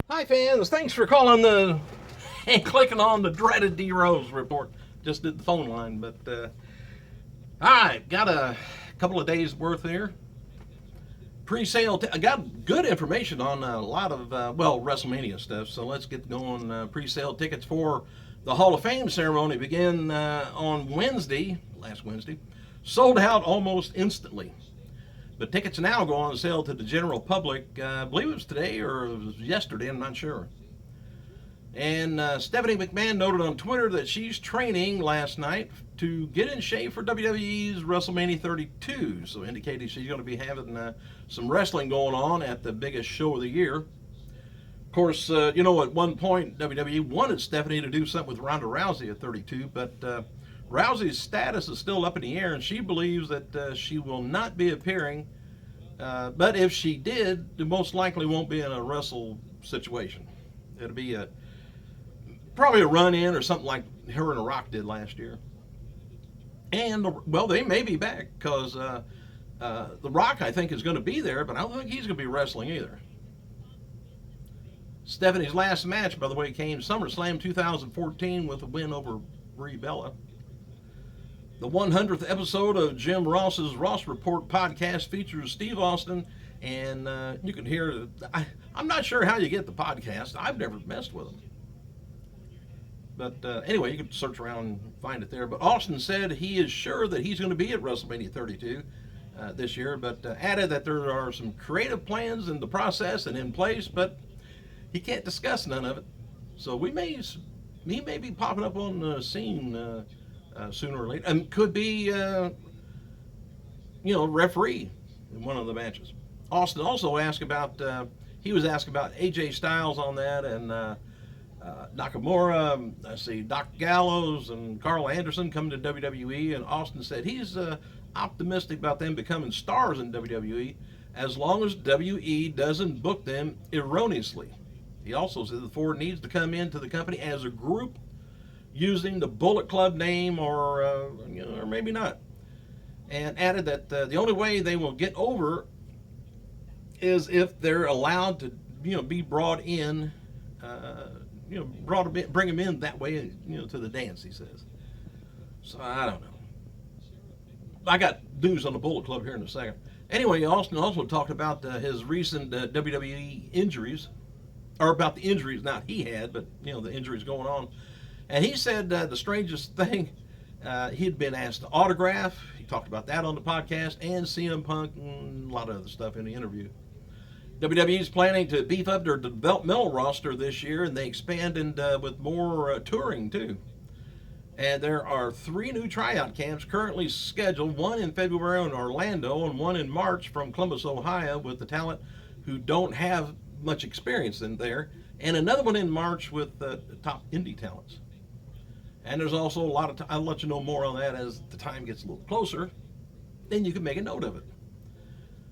Hi fans, thanks for calling the and clicking on the dreaded D Rose report. Just did the phone line, but all right, got a couple of days worth here. Pre-sale. I got good information on a lot of WrestleMania stuff. So let's get going. Pre-sale tickets for the Hall of Fame ceremony begin on Wednesday, last Wednesday. Sold out almost instantly. But tickets now go on sale to the general public. I believe it was today or it was yesterday. I'm not sure. And Stephanie McMahon noted on Twitter that she's training last night to get in shape for WWE's WrestleMania 32. So indicating she's going to be having some wrestling going on at the biggest show of the year. Of course, at one point WWE wanted Stephanie to do something with Ronda Rousey at 32, but Rousey's status is still up in the air, and she believes that she will not be appearing. But if she did, it most likely won't be in a wrestle situation. It'll be probably a run-in or something like her and The Rock did last year. And, they may be back because The Rock, I think, is going to be there, but I don't think he's going to be wrestling either. Stephanie's last match, by the way, came SummerSlam 2014 with a win over Brie Bella. The 100th episode of Jim Ross's Ross Report podcast features Steve Austin, and you can hear, I'm not sure how you get the podcast. I've never messed with them. But anyway, you can search around and find it there. But Austin said he is sure that he's going to be at WrestleMania 32 this year, but added that there are some creative plans in the process and in place, but he can't discuss none of it. So he may be popping up on the scene sooner or later, and could be, referee in one of the matches. Austin also asked about, he was asked about AJ Styles on that, and Nakamura, Doc Gallows and Carl Anderson coming to WWE, and Austin said he's optimistic about them becoming stars in WWE as long as WE doesn't book them erroneously. He also said the Ford needs to come into the company as a group using the Bullet Club name or maybe not. And added that the only way they will get over is if they're allowed to, be brought in, bring them in that way, to the dance, he says. So I don't know. I got news on the Bullet Club here in a second. Anyway, Austin also talked about his recent WWE injuries, or about the injuries not he had, but the injuries going on. And he said the strangest thing, he'd been asked to autograph. He talked about that on the podcast, and CM Punk and a lot of other stuff in the interview. WWE is planning to beef up their developmental roster this year, and they expanded with more touring too. And there are 3 new tryout camps currently scheduled, one in February in Orlando and one in March from Columbus, Ohio, with the talent who don't have much experience in there, and another one in March with top indie talents. And there's also a lot of I'll let you know more on that as the time gets a little closer. Then you can make a note of it.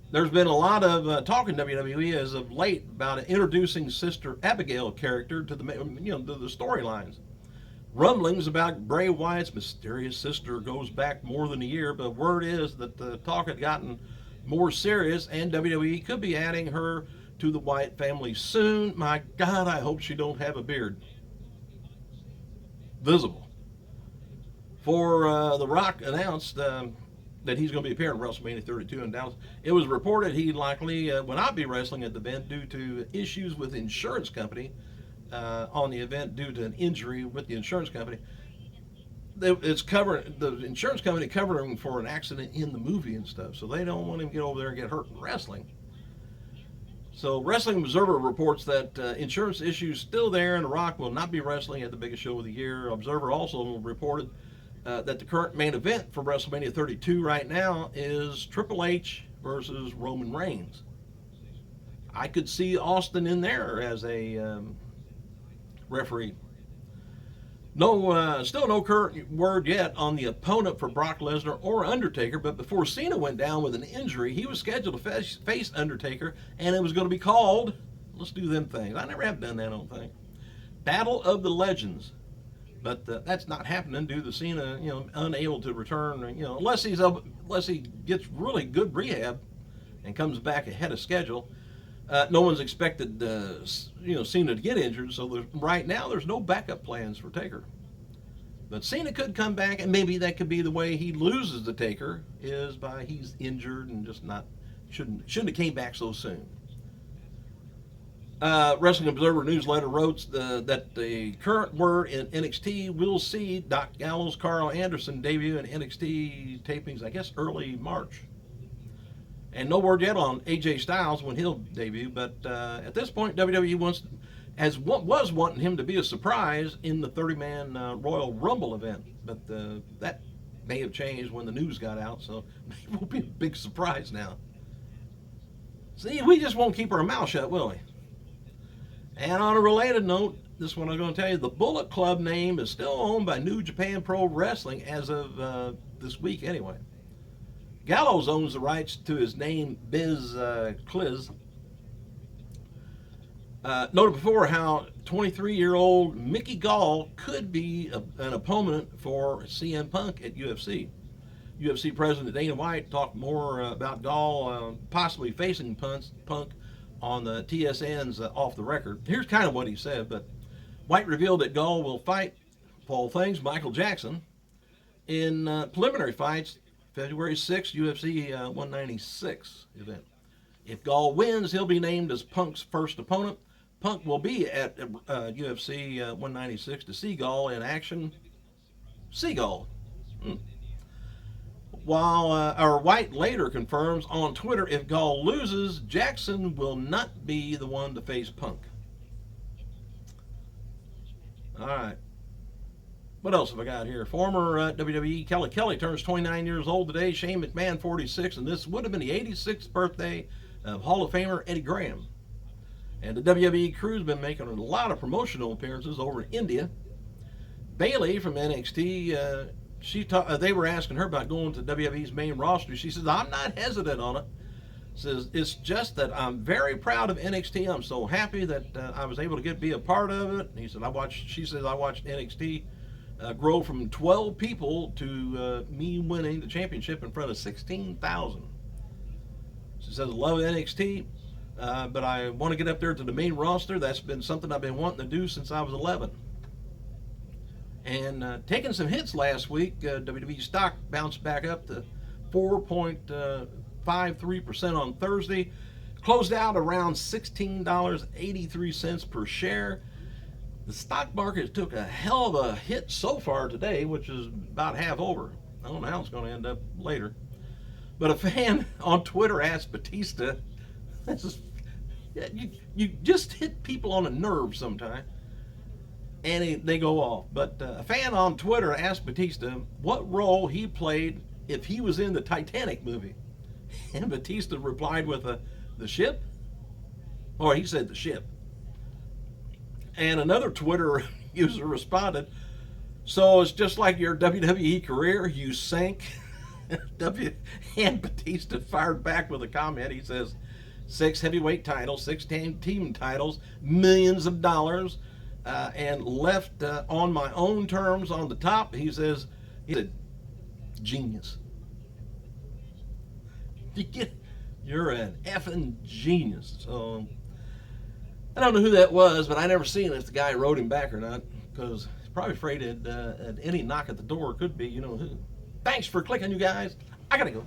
There's been a lot of talk in WWE as of late about introducing Sister Abigail character to the storylines. Rumblings about Bray Wyatt's mysterious sister goes back more than a year, but word is that the talk had gotten more serious, and WWE could be adding her to the Wyatt family soon. My God, I hope she don't have a beard visible. For The Rock announced that he's going to be appearing at WrestleMania 32 in Dallas. It was reported he likely will not be wrestling at the event due to issues with the insurance company on the event due to an injury with the insurance company. It's covering the insurance company covering for an accident in the movie and stuff, so they don't want him to get over there and get hurt in wrestling. So Wrestling Observer reports that insurance issues still there, and The Rock will not be wrestling at the biggest show of the year. Observer also reported that the current main event for WrestleMania 32 right now is Triple H versus Roman Reigns. I could see Austin in there as a referee. Still no current word yet on the opponent for Brock Lesnar or Undertaker, but before Cena went down with an injury, he was scheduled to face Undertaker, and it was going to be called, let's do them things. I never have done that, I don't think. Battle of the Legends. But that's not happening due to Cena, unable to return, unless he gets really good rehab and comes back ahead of schedule. No one's expected, Cena to get injured, so right now there's no backup plans for Taker. But Cena could come back, and maybe that could be the way he loses the Taker, is by he's injured and just shouldn't have came back so soon. Wrestling Observer newsletter wrote that the current word in NXT will see Doc Gallows, Carl Anderson debut in NXT tapings, I guess early March. And no word yet on AJ Styles when he'll debut, but at this point WWE was wanting him to be a surprise in the 30-man Royal Rumble event, but that may have changed when the news got out, so maybe it will be a big surprise now. See, we just won't keep our mouth shut, will we? And on a related note, this one I'm going to tell you, the Bullet Club name is still owned by New Japan Pro Wrestling as of this week anyway. Gallows owns the rights to his name, Biz Cliz. Noted before how 23-year-old Mickey Gall could be an opponent for CM Punk at UFC. UFC President Dana White talked more about Gall possibly facing Punk on the TSN's Off the Record. Here's kind of what he said, but White revealed that Gall will fight, of all things, Michael Jackson in preliminary fights February 6th, UFC 196 event. If Gall wins, he'll be named as Punk's first opponent. Punk will be at UFC 196 to see Gall in action. See Gall. While White later confirms on Twitter if Gall loses, Jackson will not be the one to face Punk. All right. What else have I got here? Former WWE Kelly turns 29 years old today. Shane McMahon 46, and this would have been the 86th birthday of Hall of Famer Eddie Graham. And the WWE crew's been making a lot of promotional appearances over in India. Bayley from NXT, they were asking her about going to WWE's main roster. She says, I'm not hesitant on it. Says, it's just that I'm very proud of NXT. I'm so happy that I was able to be a part of it. And she says, I watched NXT grow from 12 people to me winning the championship in front of 16,000. She says, I love NXT, but I want to get up there to the main roster. That's been something I've been wanting to do since I was 11. And taking some hits last week, WWE stock bounced back up to 4.53% on Thursday, closed out around $16.83 per share. The stock market took a hell of a hit so far today, which is about half over. I don't know how it's going to end up later. But a fan on Twitter asked Batista, you just hit people on a nerve sometime, and they go off. But a fan on Twitter asked Batista what role he played if he was in the Titanic movie. And Batista replied with the ship? Or he said the ship. And another Twitter user responded, so it's just like your WWE career, you sank? And Batista fired back with a comment. He says, 6 heavyweight titles, 6 team titles, millions of dollars, and left on my own terms on the top. He said, genius. You're an effing genius. So I don't know who that was, but I never seen if the guy wrote him back or not, because he's probably afraid at any knock at the door could be, you know who. Thanks for clicking, you guys. I gotta go.